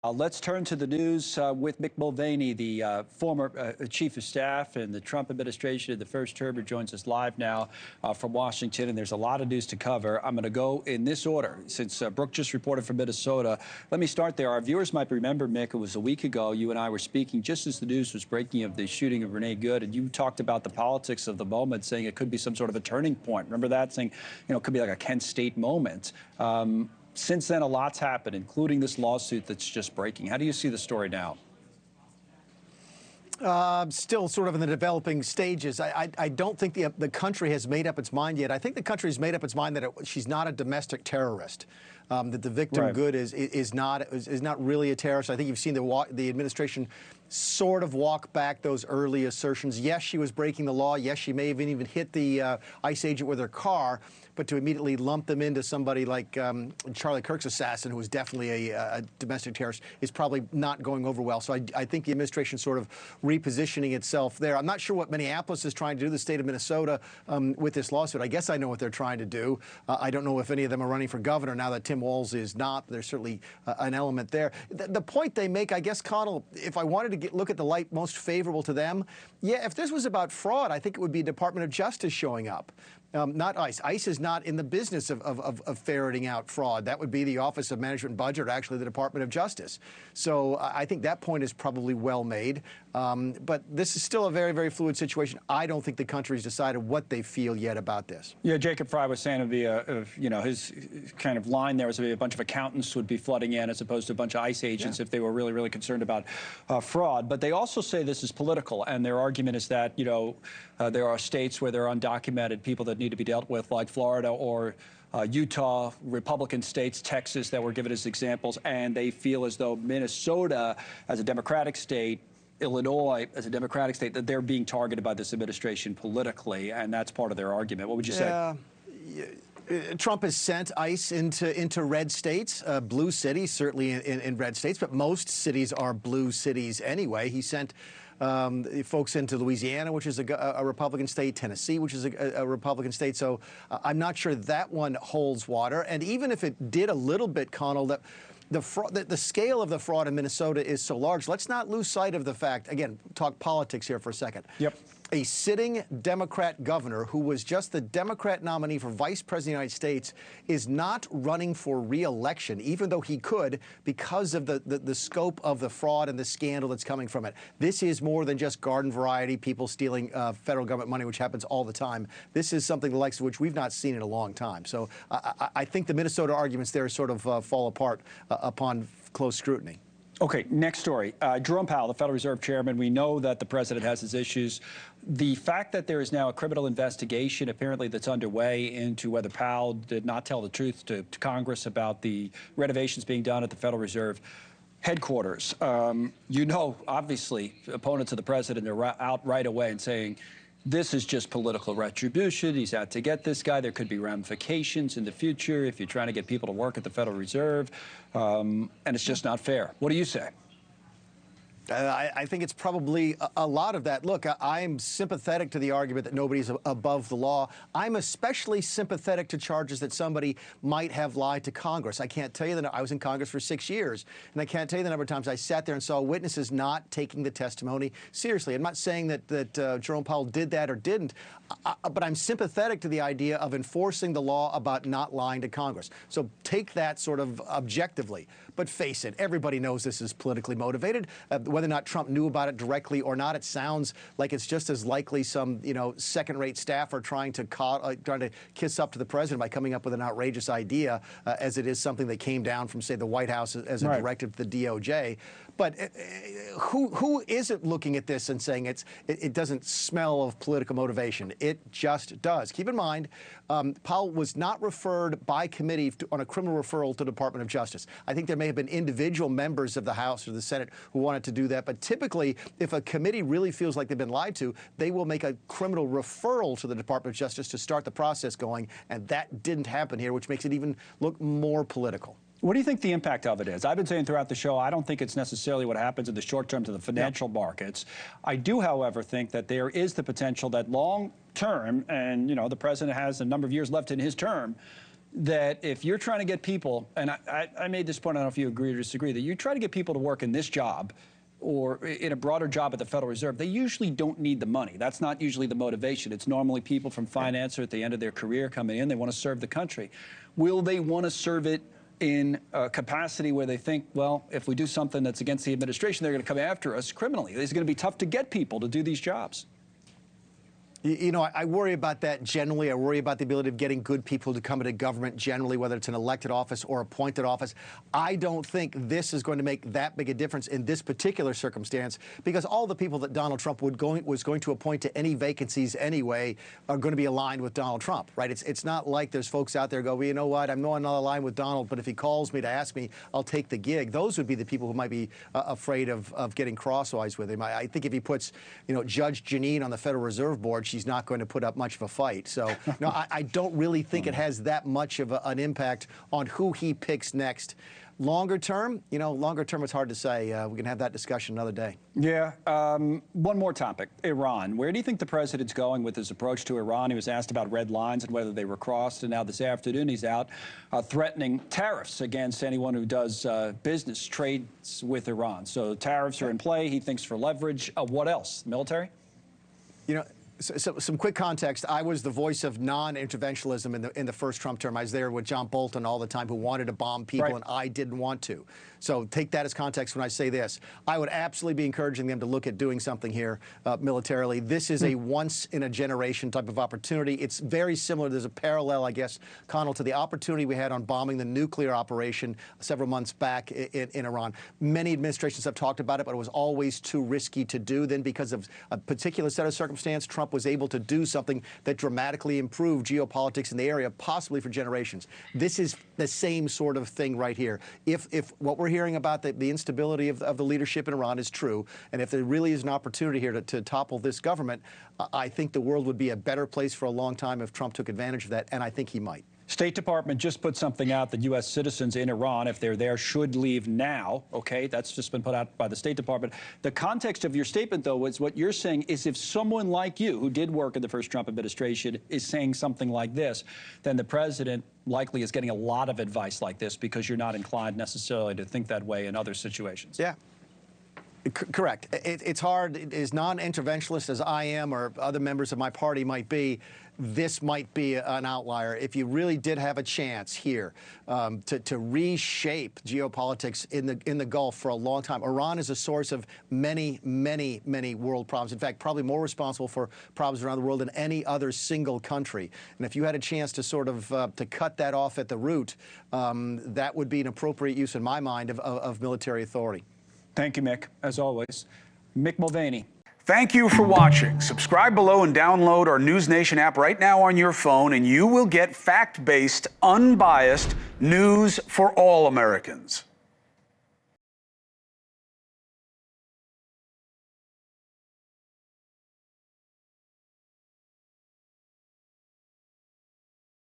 Let's turn to the news with Mick Mulvaney, the former chief of staff in the Trump administration in the first term, who joins us live now from Washington. And there's a lot of news to cover. I'm going to go in this order. Since Brooke just reported from Minnesota, let me start there. Our viewers might remember, Mick, it was a week ago, you and I were speaking just as the news was breaking of the shooting of Renee Good, and you talked about the politics of the moment, saying it could be some sort of a turning point. Remember that? Saying, it could be like a Kent State moment. Since then, a lot's happened, including this lawsuit that's just breaking. How do you see the story now? Still sort of in the developing stages. I don't think the country has made up its mind yet. I think the country's made up its mind that she's not a domestic terrorist. That the victim right. Good is not really a terrorist. I think you've seen the administration sort of walk back those early assertions. Yes, she was breaking the law. Yes, she may have even hit the ICE agent with her car. But to immediately lump them into somebody like Charlie Kirk's assassin, who was definitely a domestic terrorist, is probably not going over well. So I think the administration is sort of repositioning itself there. I'm not sure what Minneapolis is trying to do, the state of Minnesota, with this lawsuit. I guess I know what they're trying to do. I don't know if any of them are running for governor now that Tim Walz is not. There's certainly an element there. The point they make, I guess, Connell, if I wanted to look at the light most favorable to them, yeah, if this was about fraud, I think it would be Department of Justice showing up. Not ICE. ICE is not in the business of ferreting out fraud. That would be the Office of Management and Budget, or actually the Department of Justice. So I think that point is probably well made. But this is still a very, very fluid situation. I don't think the country's decided what they feel yet about this. Yeah, Jacob Fry was saying it'd be his kind of line there was a bunch of accountants would be flooding in as opposed to a bunch of ICE agents if they were really, really concerned about fraud. But they also say this is political, and their argument is that, there are states where there are undocumented people that need to be dealt with, like Florida or Utah, Republican states, Texas, that were given as examples, and they feel as though Minnesota, as a Democratic state, Illinois, as a Democratic state, that they're being targeted by this administration politically, and that's part of their argument. What would you say? Trump has sent ICE into red states, blue cities, certainly in red states, but most cities are blue cities anyway. He sent folks into Louisiana, which is a Republican state, Tennessee, which is a Republican state. So I'm not sure that one holds water. And even if it did a little bit, Connell, that the scale of the fraud in Minnesota is so large, let's not lose sight of the fact, again, talk politics here for a second. Yep. A sitting Democrat governor who was just the Democrat nominee for vice president of the United States is not running for re-election, even though he could, because of the scope of the fraud and the scandal that's coming from it. This is more than just garden variety people stealing federal government money, which happens all the time. This is something the likes of which we've not seen in a long time. So I think the Minnesota arguments there sort of fall apart upon close scrutiny. Okay, next story. Jerome Powell, the Federal Reserve Chairman, we know that the president has his issues. The fact that there is now a criminal investigation apparently that's underway into whether Powell did not tell the truth to Congress about the renovations being done at the Federal Reserve headquarters. Obviously, opponents of the president are out right away and saying, this is just political retribution. He's out to get this guy. There could be ramifications in the future if you're trying to get people to work at the Federal Reserve, and it's just not fair. What do you say? I think it's probably a lot of that. Look, I'm sympathetic to the argument that nobody's above the law. I'm especially sympathetic to charges that somebody might have lied to Congress. I can't tell you that I was in Congress for 6 years, and I can't tell you the number of times I sat there and saw witnesses not taking the testimony seriously. I'm not saying that Jerome Powell did that or didn't, but I'm sympathetic to the idea of enforcing the law about not lying to Congress. So take that sort of objectively. But face it, everybody knows this is politically motivated. Whether or not Trump knew about it directly or not, it sounds like it's just as likely some, second-rate staffer trying to kiss up to the president by coming up with an outrageous idea as it is something that came down from, say, the White House as a directive to the DOJ. But who isn't looking at this and saying it doesn't smell of political motivation? It just does. Keep in mind, Powell was not referred by committee on a criminal referral to the Department of Justice. I think there may have been individual members of the House or the Senate who wanted to do that. But typically, if a committee really feels like they've been lied to, they will make a criminal referral to the Department of Justice to start the process going. And that didn't happen here, which makes it even look more political. What do you think the impact of it is? I've been saying throughout the show, I don't think it's necessarily what happens in the short term to the financial markets. I do, however, think that there is the potential that long term, and, the president has a number of years left in his term, that if you're trying to get people, and I made this point, I don't know if you agree or disagree, that you try to get people to work in this job or in a broader job at the Federal Reserve, they usually don't need the money. That's not usually the motivation. It's normally people from finance or at the end of their career coming in. They want to serve the country. Will they want to serve it in a capacity where they think, well, if we do something that's against the administration, they're going to come after us criminally? It's going to be tough to get people to do these jobs. You know, I worry about that generally. I worry about the ability of getting good people to come into government generally, whether it's an elected office or appointed office. I don't think this is going to make that big a difference in this particular circumstance, because all the people that Donald Trump was going to appoint to any vacancies anyway are going to be aligned with Donald Trump, right? It's not like there's folks out there who go, well, you know what, I'm not aligned with Donald, but if he calls me to ask me, I'll take the gig. Those would be the people who might be afraid of getting crosswise with him. I think if he puts, you know, Judge Janine on the Federal Reserve Board, she's not going to put up much of a fight. So, no, I don't really think it has that much of an impact on who he picks next. Longer term, you know, longer term, it's hard to say. We can have that discussion another day. Yeah. One more topic, Iran. Where do you think the president's going with his approach to Iran? He was asked about red lines and whether they were crossed, and now this afternoon he's out threatening tariffs against anyone who does business, trades with Iran. So tariffs are in play, he thinks, for leverage. What else? Military? You know, so some quick context. I was the voice of non-interventionism in the first Trump term. I was there with John Bolton all the time, who wanted to bomb people, right, and I didn't want to. So take that as context when I say this. I would absolutely be encouraging them to look at doing something here militarily. This is a once-in-a-generation type of opportunity. It's very similar. There's a parallel, I guess, Connell, to the opportunity we had on bombing the nuclear operation several months back in Iran. Many administrations have talked about it, but it was always too risky to do. Then, because of a particular set of circumstance, Trump was able to do something that dramatically improved geopolitics in the area, possibly for generations. This is the same sort of thing right here. If what we're hearing about the instability of the leadership in Iran is true, and if there really is an opportunity here to topple this government, I think the world would be a better place for a long time if Trump took advantage of that, and I think he might. State Department just put something out that U.S. citizens in Iran, if they're there, should leave now. Okay, that's just been put out by the State Department. The context of your statement, though, is what you're saying is if someone like you, who did work in the first Trump administration, is saying something like this, then the president likely is getting a lot of advice like this because you're not inclined necessarily to think that way in other situations. Yeah. Correct. It's hard, as non-interventionist as I am or other members of my party might be, this might be an outlier. If you really did have a chance here to reshape geopolitics in the Gulf for a long time, Iran is a source of many, many, many world problems. In fact, probably more responsible for problems around the world than any other single country. And if you had a chance to sort of to cut that off at the root, that would be an appropriate use, in my mind, of military authority. Thank you, Mick, as always. Mick Mulvaney. Thank you for watching. Subscribe below and download our NewsNation app right now on your phone, and you will get fact-based, unbiased news for all Americans.